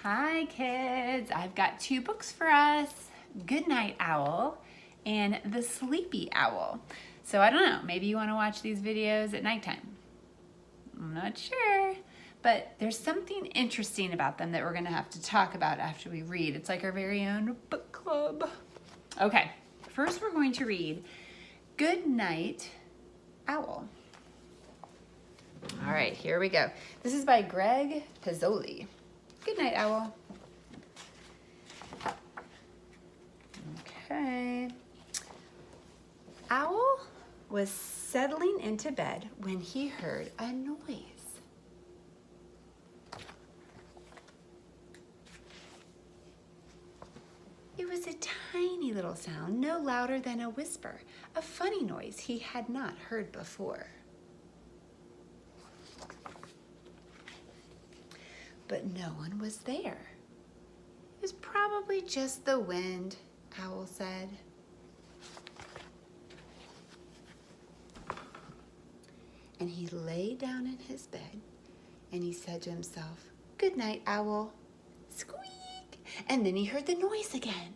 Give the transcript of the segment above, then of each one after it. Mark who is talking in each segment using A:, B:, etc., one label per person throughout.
A: Hi kids, I've got two books for us, Goodnight Owl and The Sleepy Owl. So I don't know, maybe you want to watch these videos at nighttime. I'm not sure, but there's something interesting about them that we're going to have to talk about after we read. It's like our very own book club. Okay, first we're going to read Goodnight Owl. All right, here we go. This is by Greg Pizzoli. Good night, Owl. Okay. Owl was settling into bed when he heard a noise. It was a tiny little sound, no louder than a whisper, a funny noise he had not heard before. But no one was there. It was probably just the wind, Owl said. And he lay down in his bed and he said to himself, "Good night, Owl." Squeak! And then he heard the noise again.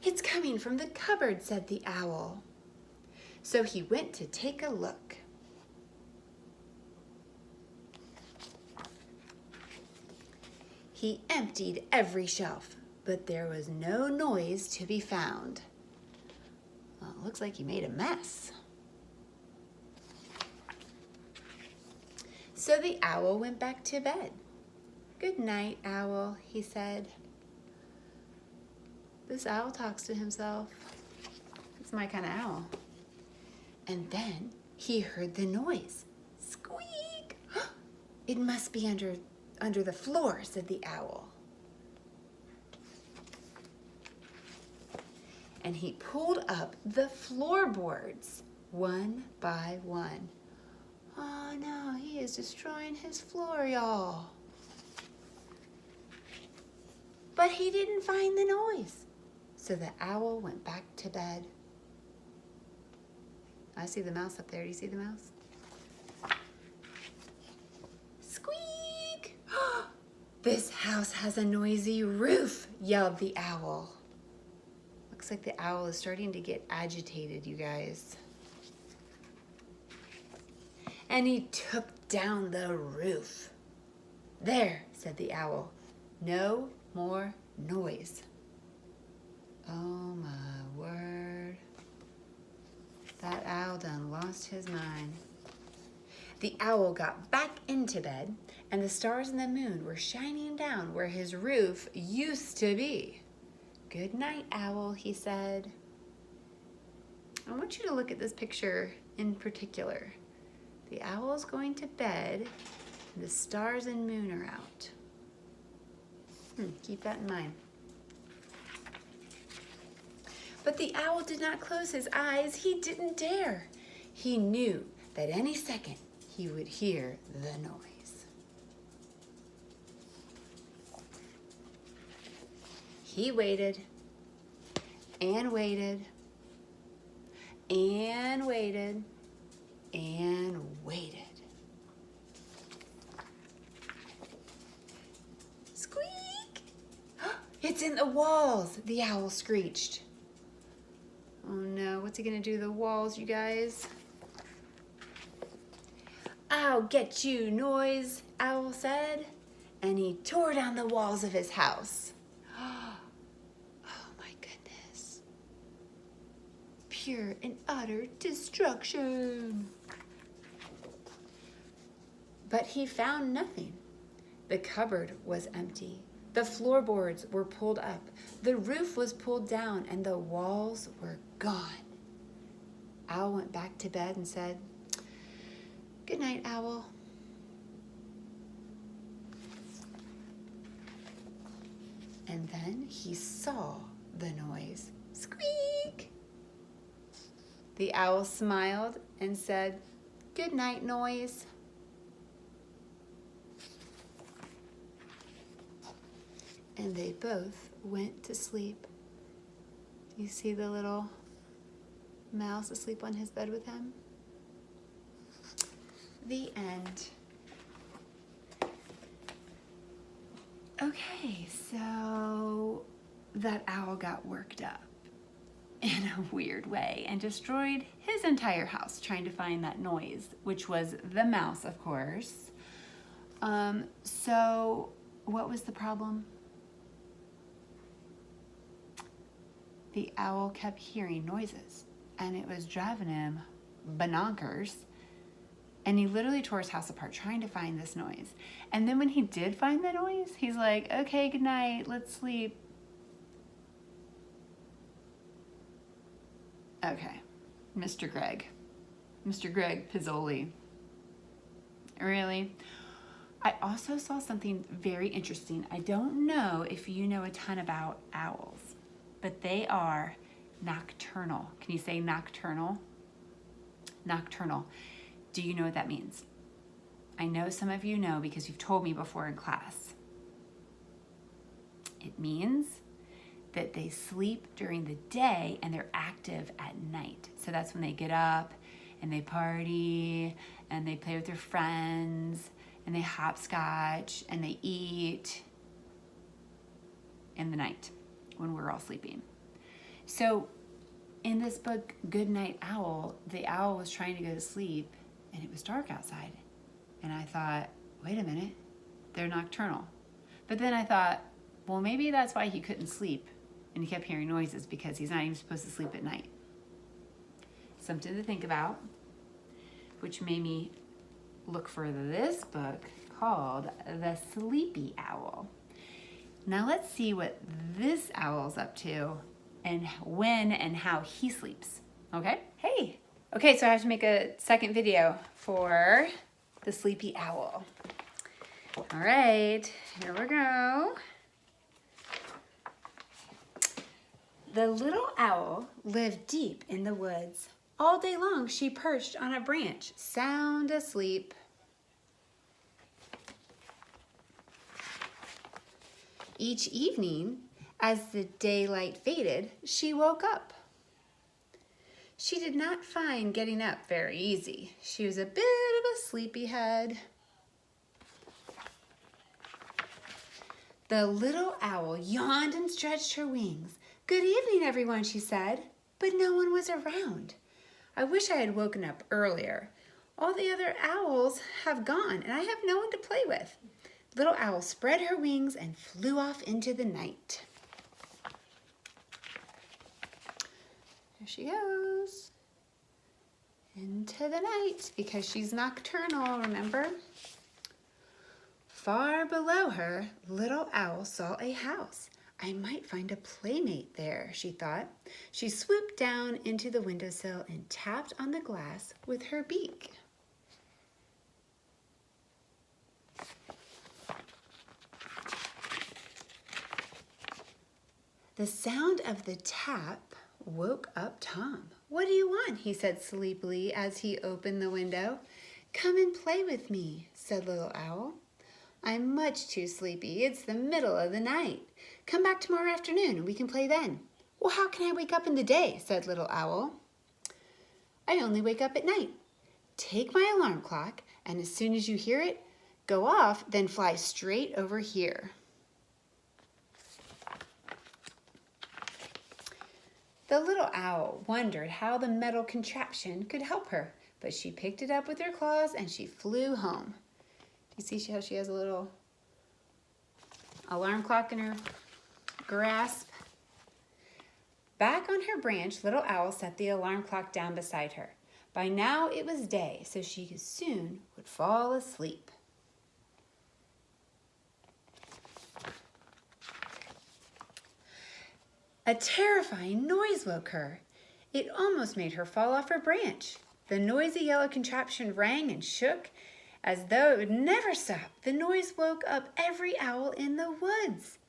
A: "It's coming from the cupboard," said the owl. So he went to take a look. He emptied every shelf, but there was no noise to be found. Well, it looks like he made a mess. So the owl went back to bed. "Good night, Owl," he said. This owl talks to himself. It's my kind of owl. And then he heard the noise. Squeak! "It must be under the floor," said the owl. And he pulled up the floorboards one by one. Oh no, he is destroying his floor, y'all. But he didn't find the noise. So the owl went back to bed. I see the mouse up there. Do you see the mouse? Squeak! "This house has a noisy roof," yelled the owl. Looks like the owl is starting to get agitated, you guys. And he took down the roof. "There," said the owl. "No more noise." Oh my word. That owl done lost his mind. The owl got back into bed, and the stars and the moon were shining down where his roof used to be. "Good night, Owl," he said. I want you to look at this picture in particular. The owl is going to bed, and the stars and moon are out. Keep that in mind. But the owl did not close his eyes. He didn't dare. He knew that any second he would hear the noise. He waited and waited and waited and waited. Squeak! "It's in the walls," the owl screeched. Oh no, what's he gonna do to the walls, you guys? "I'll get you, noise," Owl said, and he tore down the walls of his house. Oh my goodness. Pure and utter destruction. But he found nothing. The cupboard was empty. The floorboards were pulled up. The roof was pulled down, and the walls were gone. Owl went back to bed and said, "Good night, Owl." And then he saw the noise. Squeak! The owl smiled and said, "Good night, noise." And they both went to sleep. You see the little mouse asleep on his bed with him? The end. Okay, so that owl got worked up in a weird way and destroyed his entire house trying to find that noise, which was the mouse, of course. So what was the problem? The owl kept hearing noises and it was driving him bonkers. And he literally tore his house apart trying to find this noise. And then when he did find the noise, he's like, okay, good night, let's sleep. Okay, Mr. Greg Pizzoli. Really? I also saw something very interesting. I don't know if you know a ton about owls, but they are nocturnal. Can you say nocturnal? Nocturnal. Do you know what that means? I know some of you know because you've told me before in class. It means that they sleep during the day and they're active at night. So that's when they get up and they party and they play with their friends and they hopscotch and they eat in the night when we're all sleeping. So in this book, Good Night Owl, the owl was trying to go to sleep and it was dark outside. And I thought, wait a minute, they're nocturnal. But then I thought, well, maybe that's why he couldn't sleep and he kept hearing noises because he's not even supposed to sleep at night. Something to think about, which made me look for this book called The Sleepy Owl. Now let's see what this owl's up to and when and how he sleeps, okay? Hey. Okay, so I have to make a second video for The Sleepy Owl. All right, here we go. The little owl lived deep in the woods. All day long she perched on a branch, sound asleep. Each evening, as the daylight faded, she woke up. She did not find getting up very easy. She was a bit of a sleepyhead. The little owl yawned and stretched her wings. Good evening, everyone, she said, but no one was around. I wish I had woken up earlier. All the other owls have gone, and I have no one to play with. Little owl spread her wings and flew off into the night. There she goes. Into the night, because she's nocturnal, remember? Far below her, little owl saw a house. I might find a playmate there, she thought. She swooped down into the windowsill and tapped on the glass with her beak. The sound of the tap woke up Tom. What do you want? He said sleepily as he opened the window. Come and play with me, said little owl. I'm much too sleepy. It's the middle of the night. Come back tomorrow afternoon and we can play then. Well, how can I wake up in the day? Said little owl. I only wake up at night. Take my alarm clock and as soon as you hear it, go off, then fly straight over here. The little owl wondered how the metal contraption could help her, but she picked it up with her claws and she flew home. Do you see how she has a little alarm clock in her grasp? Back on her branch, little owl set the alarm clock down beside her. By now it was day, so she soon would fall asleep. A terrifying noise woke her. It almost made her fall off her branch. The noisy yellow contraption rang and shook as though it would never stop. The noise woke up every owl in the woods.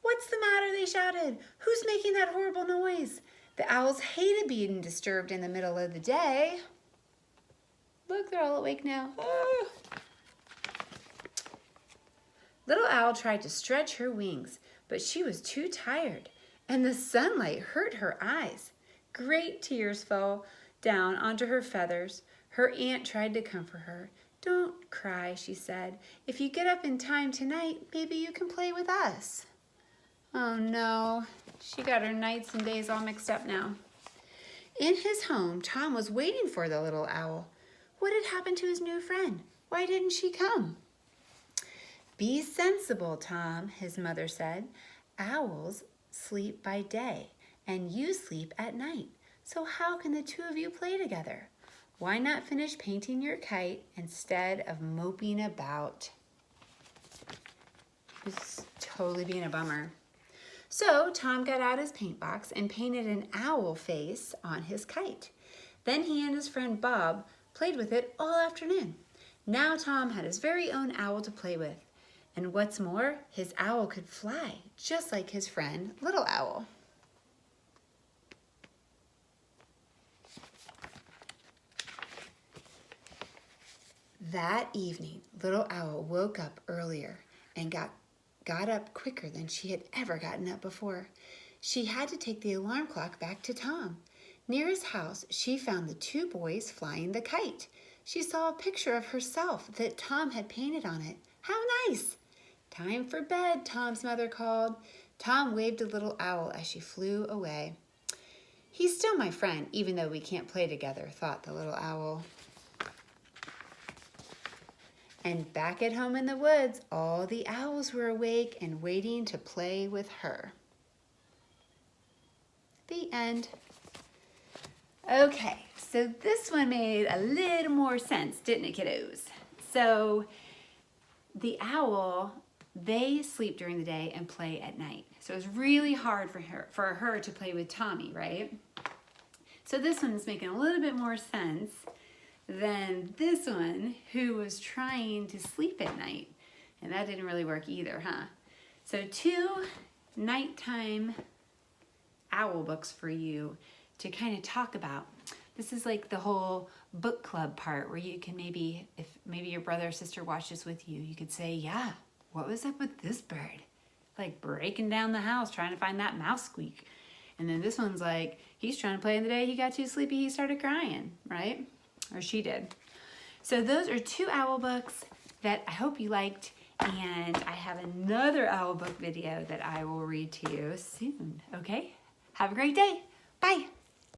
A: What's the matter? They shouted. Who's making that horrible noise? The owls hated being disturbed in the middle of the day. Look, they're all awake now. Oh. Little owl tried to stretch her wings, but she was too tired, and the sunlight hurt her eyes. Great tears fell down onto her feathers. Her aunt tried to comfort her. "Don't cry," she said. "If you get up in time tonight, maybe you can play with us." Oh no, she got her nights and days all mixed up now. In his home, Tom was waiting for the little owl. What had happened to his new friend? Why didn't she come? "Be sensible, Tom," his mother said. "Owls sleep by day, and you sleep at night. So how can the two of you play together? Why not finish painting your kite instead of moping about?" It was totally being a bummer. So Tom got out his paint box and painted an owl face on his kite. Then he and his friend Bob played with it all afternoon. Now Tom had his very own owl to play with. And what's more, his owl could fly, just like his friend, Little Owl. That evening, Little Owl woke up earlier and got up quicker than she had ever gotten up before. She had to take the alarm clock back to Tom. Near his house, she found the two boys flying the kite. She saw a picture of herself that Tom had painted on it. How nice! "Time for bed," Tom's mother called. Tom waved to Little Owl as she flew away. "He's still my friend, even though we can't play together," thought the little owl. And back at home in the woods, all the owls were awake and waiting to play with her. The end. Okay, so this one made a little more sense, didn't it, kiddos? So the owl, they sleep during the day and play at night. So it's really hard for her to play with Tommy, right? So this one's making a little bit more sense than this one, who was trying to sleep at night. And that didn't really work either, huh? So 2 nighttime owl books for you to kind of talk about. This is like the whole book club part where you can maybe, if maybe your brother or sister watches with you, you could say, "Yeah, what was up with this bird? Like breaking down the house trying to find that mouse squeak." And then this one's like, he's trying to play in the day, he got too sleepy, he started crying, right? Or she did. So those are 2 owl books that I hope you liked. And I have another owl book video that I will read to you soon, okay? Have a great day. Bye.